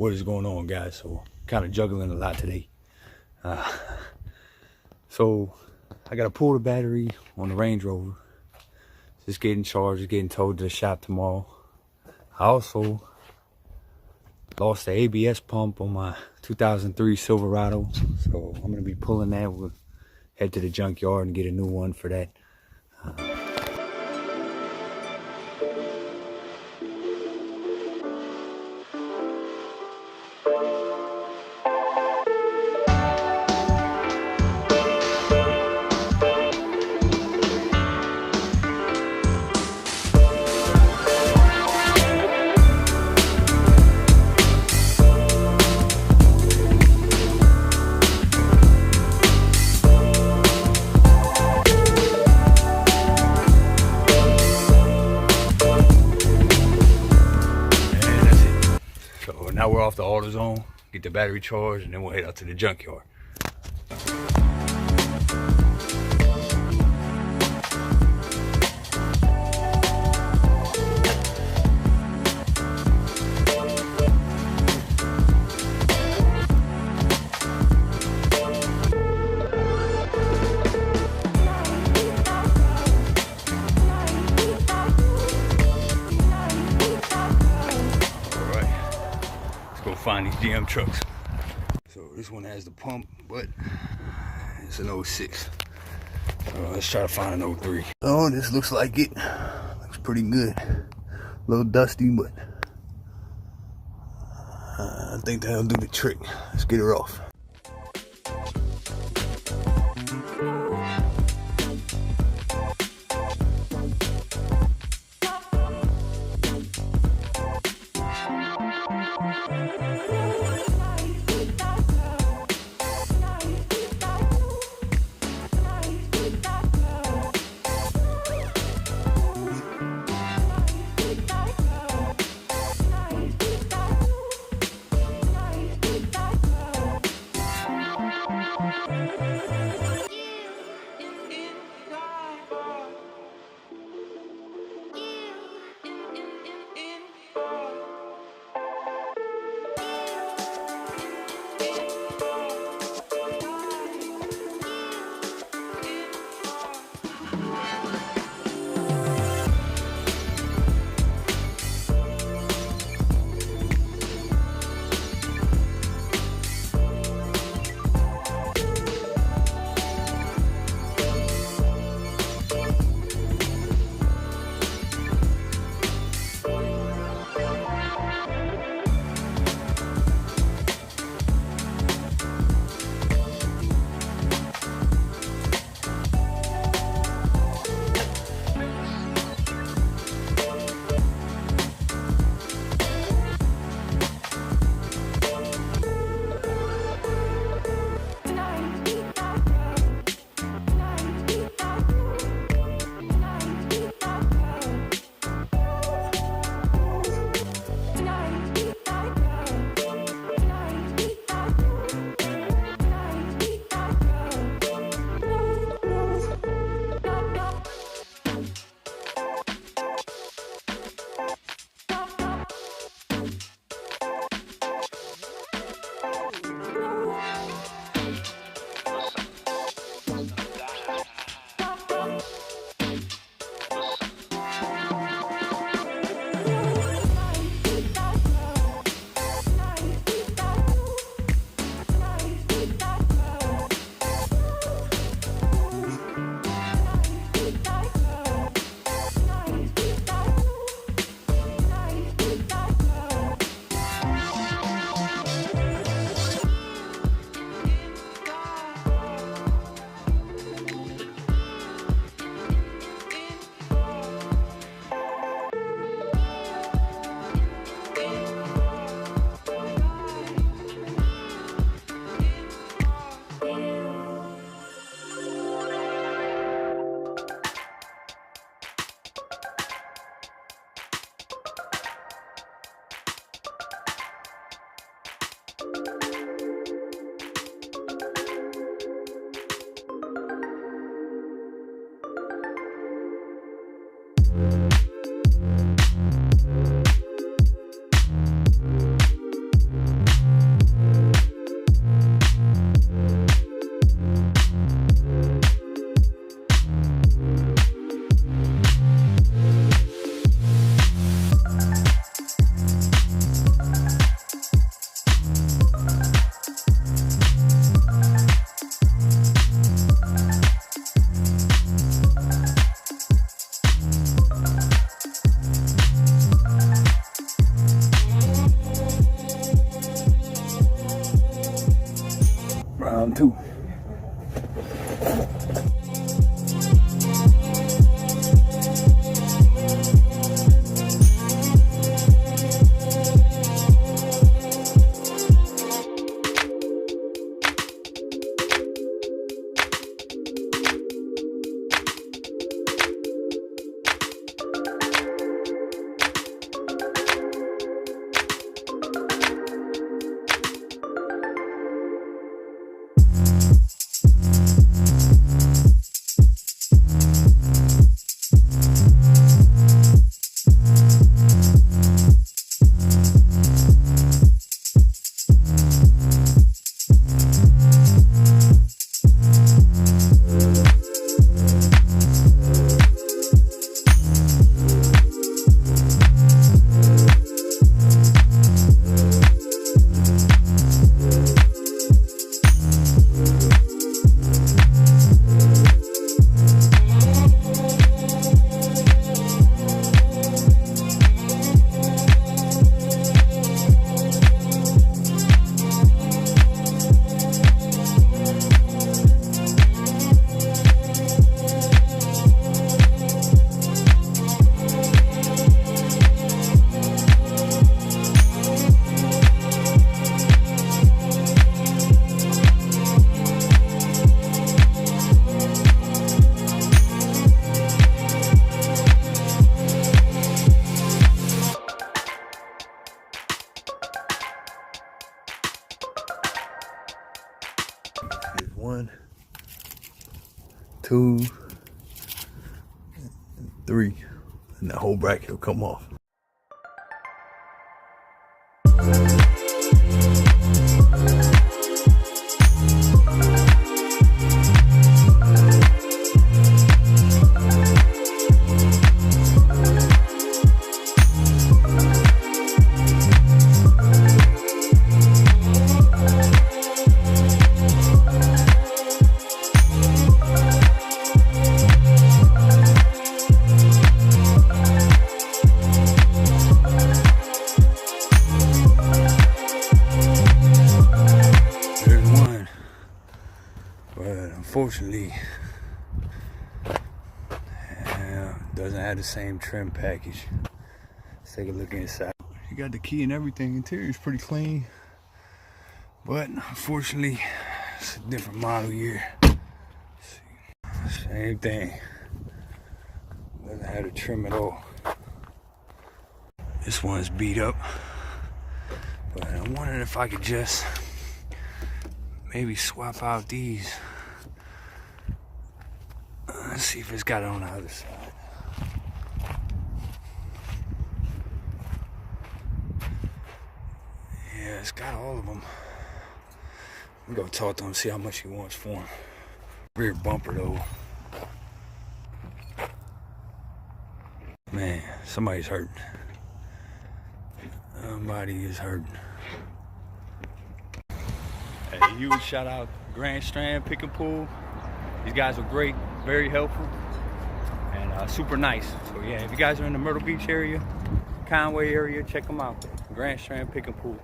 what is going on, guys. So kind of juggling a lot today. So I gotta pull the battery on the Range Rover. It's getting charged, it's getting towed to the shop tomorrow. I also lost the ABS pump on my 2003 Silverado, so I'm gonna be pulling that. We'll head to the junkyard and get a new one for that. Now we're off the AutoZone, get the battery charged, and then we'll head out to the junkyard. Find these GM trucks. So this one has the pump, but it's an 06. Let's try to find an 03. Oh, this looks like it. Looks pretty good. A little dusty, but I think that'll do the trick. Let's get her off. 2, 3, and the whole bracket will come off. Unfortunately, doesn't have the same trim package. Let's take a look inside. You got the key and everything. Interior is pretty clean, but unfortunately, it's a different model year. Same thing. Doesn't have the trim at all. This one's beat up, but I'm wondering if I could just maybe swap out these. Let's see if it's got it on the other side. Yeah, it's got all of them. I'm gonna go talk to him, see how much he wants for them. Rear bumper though. Man, somebody's hurting. Somebody is hurting. Hey, huge shout out Grand Strand Pick and Pull. These guys were great, very helpful, and super nice. So yeah, if you guys are in the Myrtle Beach area, Conway area, check them out. Grand Strand Pick and Pull.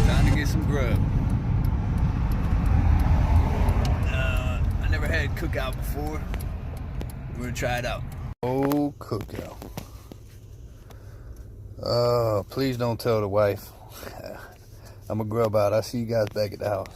Time to get some grub. I never had cookout before. We're gonna try it out. oh, cookout. Please don't tell the wife. I'm a grub out. I'll see you guys back at the house.